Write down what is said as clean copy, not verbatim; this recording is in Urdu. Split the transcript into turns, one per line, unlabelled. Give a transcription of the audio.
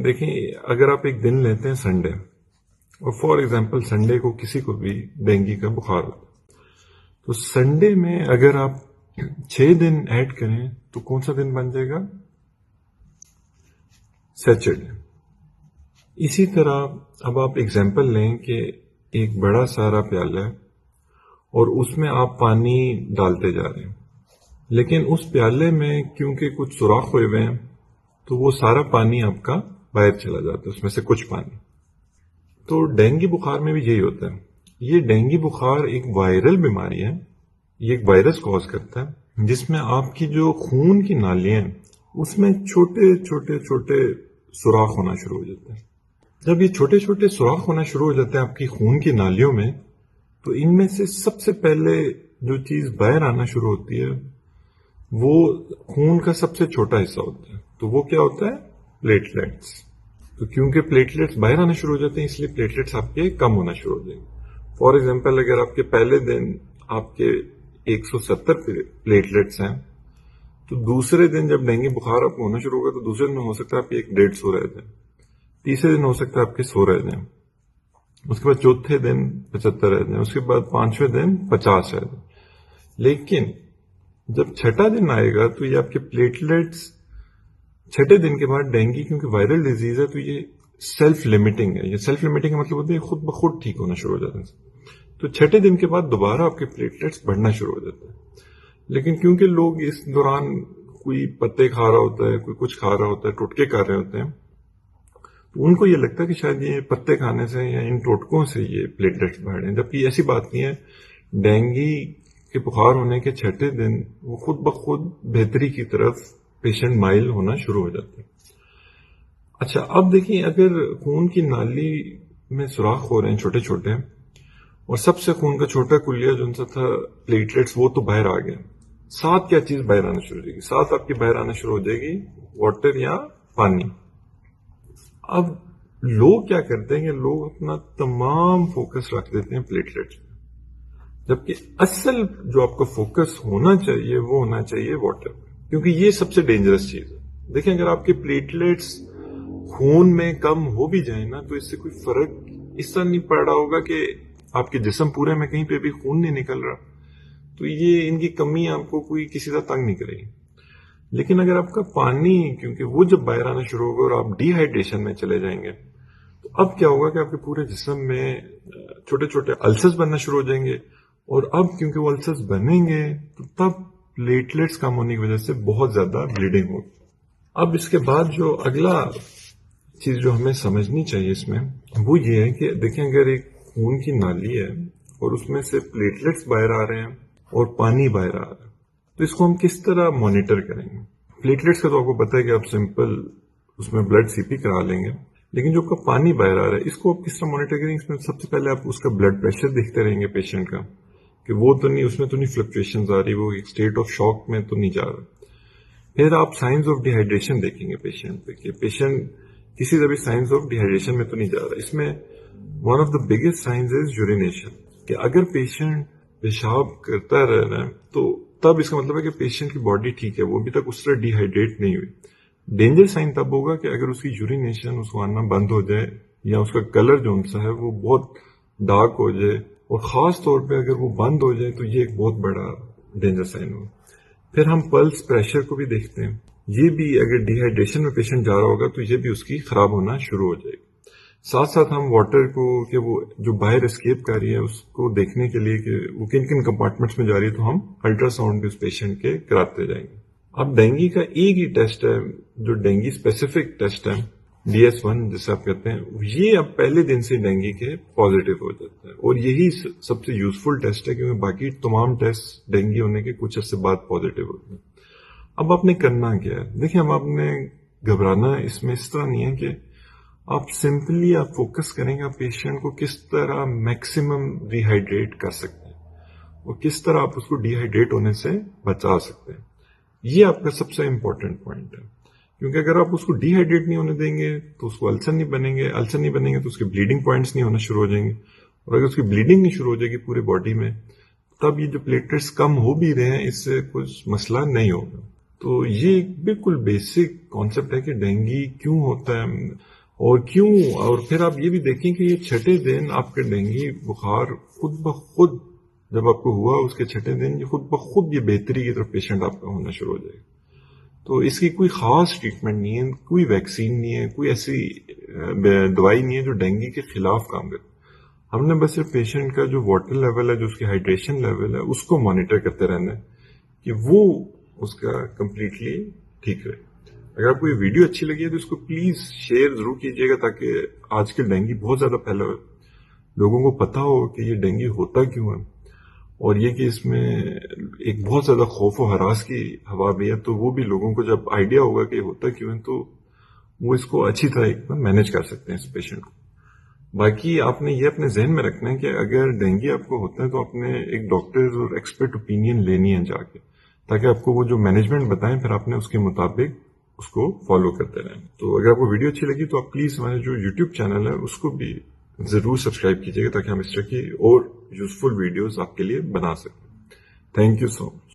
دیکھیں اگر آپ ایک دن لیتے ہیں سنڈے، اور فار ایگزامپل سنڈے کو کسی کو بھی ڈینگی کا بخار ہوتا ہے، تو سنڈے میں اگر آپ 6 دن ایڈ کریں تو کون سا دن بن جائے گا؟ سیچرڈے۔ اسی طرح اب آپ ایگزامپل لیں کہ ایک بڑا سارا پیالہ ہے اور اس میں آپ پانی ڈالتے جا رہے ہیں، لیکن اس پیالے میں کیونکہ کچھ سوراخ ہوئے ہوئے ہیں تو وہ سارا پانی آپ کا باہر چلا جاتا ہے، اس میں سے کچھ پانی۔ تو ڈینگی بخار میں بھی یہی ہوتا ہے۔ یہ ڈینگی بخار ایک وائرل بیماری ہے، یہ ایک وائرس کوز کرتا ہے جس میں آپ کی جو خون کی نالیاں ہیں اس میں چھوٹے چھوٹے چھوٹے سوراخ ہونا شروع ہو جاتے ہیں۔ جب یہ چھوٹے چھوٹے سوراخ ہونا شروع ہو جاتے ہیں آپ کی خون کی نالیوں میں، تو ان میں سے سب سے پہلے جو چیز باہر آنا شروع ہوتی ہے وہ خون کا سب سے چھوٹا حصہ ہوتا ہے۔ تو وہ کیا ہوتا ہے؟ پلیٹلیٹس۔ تو کیونکہ پلیٹلیٹس باہر آنا شروع ہو جاتے ہیں اس لیے پلیٹلیٹس آپ کے کم ہونا شروع ہو جائیں گے۔ فار ایگزامپل اگر آپ کے پہلے دن آپ کے 170 پلیٹلیٹس ہیں تو دوسرے دن جب ڈینگی بخار آپ کو ہونا شروع ہوگا تو دوسرے دن ہو سکتا ہے آپ کے 150 رہ جائیں، تیسرے دن ہو سکتا ہے آپ کے 100 رہ جائیں، اس کے بعد چوتھے دن 75 رہ جائیں، اس کے بعد پانچویں دن 50 رہ جائیں۔ لیکن جب چھٹا دن آئے گا تو یہ آپ کے پلیٹلیٹس چھٹے دن کے بعد ڈینگی کیونکہ وائرل ڈیزیز ہے تو یہ سیلف لمیٹنگ ہے۔ یہ سیلف لمیٹنگ کا مطلب ہوتا ہے خود بخود ٹھیک ہونا شروع ہو جاتا ہے۔ تو چھٹے دن کے بعد دوبارہ آپ کے پلیٹلیٹس بڑھنا شروع ہو جاتے ہیں، لیکن کیونکہ لوگ اس دوران کوئی پتے کھا رہا ہوتا ہے، کوئی کچھ کھا رہا ہوتا ہے، ٹوٹکے کھا رہے ہوتے ہیں، تو ان کو یہ لگتا ہے کہ شاید یہ پتے کھانے سے یا ان ٹوٹکوں سے یہ پلیٹلیٹس بڑھ رہے ہیں، جبکہ ایسی بات نہیں ہے۔ ڈینگی کے بخار ہونے کے چھٹے دن وہ خود بخود بہتری کی طرف پیشنٹ مائل ہونا شروع ہو جاتا ہے۔ اچھا اب دیکھیں اگر خون کی نالی میں سوراخ ہو رہے ہیں چھوٹے چھوٹے، اور سب سے خون کا چھوٹا کلیہ جو ان سے تھا پلیٹلیٹس وہ تو باہر آ گیا، ساتھ کیا چیز باہر آنا شروع ہو جائے گی؟ ساتھ آپ کی باہر آنا شروع ہو جائے گی واٹر یا پانی۔ اب لوگ کیا کرتے ہیں کہ لوگ اپنا تمام فوکس رکھ دیتے ہیں پلیٹلیٹس پہ، جبکہ اصل جو آپ کا فوکس ہونا چاہیے وہ ہونا چاہیے واٹر پہ، کیونکہ یہ سب سے ڈینجرس چیز ہے۔ دیکھیں اگر آپ کے پلیٹلیٹس خون میں کم ہو بھی جائیں نا تو اس سے کوئی فرق اس طرح نہیں پڑ رہا ہوگا کہ آپ کے جسم پورے میں کہیں پہ بھی خون نہیں نکل رہا، تو یہ ان کی کمی آپ کو کوئی کسی طرح تنگ نہیں کرے گی۔ لیکن اگر آپ کا پانی کیونکہ وہ جب باہر آنا شروع ہوگا اور آپ ڈی ہائیڈریشن میں چلے جائیں گے تو اب کیا ہوگا کہ آپ کے پورے جسم میں چھوٹے چھوٹے السرز بننا شروع ہو جائیں گے، اور اب کیونکہ وہ السرز بنیں گے تو تب پلیٹلیٹس کم ہونے کی وجہ سے بہت زیادہ بلیڈنگ ہوگی۔ اب اس کے بعد جو اگلا چیز جو ہمیں سمجھنی چاہیے اس میں وہ یہ ہے کہ دیکھیں اگر ایک خون کی نالی ہے اور اس میں سے پلیٹلیٹس باہر آ رہے ہیں اور پانی باہر آ رہا ہے تو اس کو ہم کس طرح مانیٹر کریں گے؟ پلیٹلیٹس کا تو آپ کو پتا ہے کہ آپ سمپل اس میں بلڈ سی پی کرا لیں گے، لیکن جو آپ کا پانی باہر آ رہا ہے اس کو آپ کس طرح مانیٹر کریں گے؟ اس میں سب سے پہلے آپ اس کا بلڈ پریشر دیکھتے رہیں گے پیشنٹ کا کہ وہ تو نہیں، اس میں تو نہیں فلکچویشنز آ رہی، وہ ایک اسٹیٹ آف شاک میں تو نہیں جا رہا۔ پھر آپ سائنس آف ڈی ہائیڈریشن دیکھیں گے پیشنٹ پہ کہ پیشنٹ کسی طرح بھی سائنس آف ڈی ہائیڈریشن میں تو نہیں جا رہا۔ اس میں one of the biggest science is urination, کہ اگر پیشنٹ پیشاب کرتا رہ رہا ہے تو تب اس کا مطلب ہے کہ پیشنٹ کی باڈی ٹھیک ہے، وہ ابھی تک اس طرح ڈی ہائیڈریٹ نہیں ہوئی۔ ڈینجر سائن تب ہوگا کہ اگر اس کی یورینیشن اس کو آنا بند ہو جائے یا اس کا کلر جو سا ہے وہ بہت ڈارک ہو جائے، اور خاص طور پہ اگر وہ بند ہو جائے تو یہ ایک بہت بڑا ڈینجر سائن ہوگا۔ پھر ہم پلس پریشر کو بھی دیکھتے ہیں، یہ بھی اگر ڈی ہائیڈریشن میں پیشنٹ جا رہا ہوگا تو یہ بھی اس کی خراب ہونا شروع ہو جائے گی۔ ساتھ ساتھ ہم واٹر کو کہ وہ جو باہر اسکیپ کر رہی ہے اس کو دیکھنے کے لیے کہ وہ کن کن کمپارٹمنٹس میں جا رہی ہے تو ہم الٹرا ساؤنڈ بھی اس پیشنٹ کے کراتے جائیں گے۔ اب ڈینگی کا ایک ہی ٹیسٹ ہے جو ڈینگی اسپیسیفک ٹیسٹ ہے DS1 جسے آپ کہتے ہیں، یہ اب پہلے دن سے ڈینگی کے پازیٹیو ہو جاتا ہے، اور یہی سب سے یوزفل ٹیسٹ ہے کیونکہ باقی تمام ٹیسٹ ڈینگی ہونے کے کچھ عرصے بعد پازیٹیو ہوتے ہیں۔ اب آپ نے کرنا کیا ہے؟ دیکھیں اب آپ نے گھبرانا اس میں اس طرح نہیں ہے کہ آپ سمپلی آپ فوکس کریں گے پیشنٹ کو کس طرح میکسیمم ری ہائیڈریٹ کر سکتے ہیں اور کس طرح آپ اس کو ڈی ہائیڈریٹ ہونے سے بچا سکتے ہیں۔ یہ آپ کا سب سے امپورٹنٹ پوائنٹ ہے، کیونکہ اگر آپ اس کو ڈی ہائیڈریٹ نہیں ہونے دیں گے تو اس کو السر نہیں بنیں گے، السر نہیں بنیں گے تو اس کے بلیڈنگ پوائنٹس نہیں ہونا شروع ہو جائیں گے، اور اگر اس کی بلیڈنگ نہیں شروع ہو جائے گی پورے باڈی میں تب یہ جو پلیٹلیٹس کم ہو بھی رہے ہیں اس سے کچھ مسئلہ نہیں ہوگا۔ تو یہ ایک بالکل بیسک کانسیپٹ ہے کہ ڈینگی کیوں ہوتا ہے اور کیوں، اور پھر آپ یہ بھی دیکھیں کہ یہ چھٹے دن آپ کے ڈینگی بخار خود بخود جب آپ کو ہوا اس کے چھٹے دن یہ خود بخود یہ بہتری کی طرف پیشنٹ آپ کا ہونا شروع ہو جائے گا. تو اس کی کوئی خاص ٹریٹمنٹ نہیں ہے، کوئی ویکسین نہیں ہے، کوئی ایسی دوائی نہیں ہے جو ڈینگی کے خلاف کام کرے. ہم نے بس صرف پیشنٹ کا جو واٹر لیول ہے، جو اس کی ہائیڈریشن لیول ہے، اس کو مانیٹر کرتے رہنا ہے کہ وہ اس کا کمپلیٹلی ٹھیک رہے. اگر آپ کو یہ ویڈیو اچھی لگی ہے تو اس کو پلیز شیئر ضرور کیجیے گا تاکہ آج کل ڈینگی بہت زیادہ پھیلا ہوا ہے، لوگوں کو پتا ہو کہ یہ ڈینگی ہوتا کیوں ہے، اور یہ کہ اس میں ایک بہت زیادہ خوف و ہراس کی ہوا بھی ہے. تو وہ بھی لوگوں کو جب آئیڈیا ہوگا کہ یہ ہوتا کیوں ہے تو وہ اس کو اچھی طرح مینج کر سکتے ہیں اس پیشنٹ کو. باقی آپ نے یہ اپنے ذہن میں رکھنا ہے کہ اگر ڈینگی آپ کو ہوتا ہے تو آپ نے ایک ڈاکٹر اور ایکسپرٹ اوپینین لینی ہے جا کے، تاکہ آپ کو وہ جو مینجمنٹ بتائیں پھر آپ نے اس کے مطابق اس کو فالو کرتے رہیں. تو اگر آپ کو ویڈیو اچھی لگی تو آپ پلیز ہمارے جو یوٹیوب چینل ہے اس کو بھی ضرور سبسکرائب کیجیے گا تاکہ ہم اس طرح کی اور یوزفل ویڈیوز آپ کے لیے بنا سکیں. Thank you so much.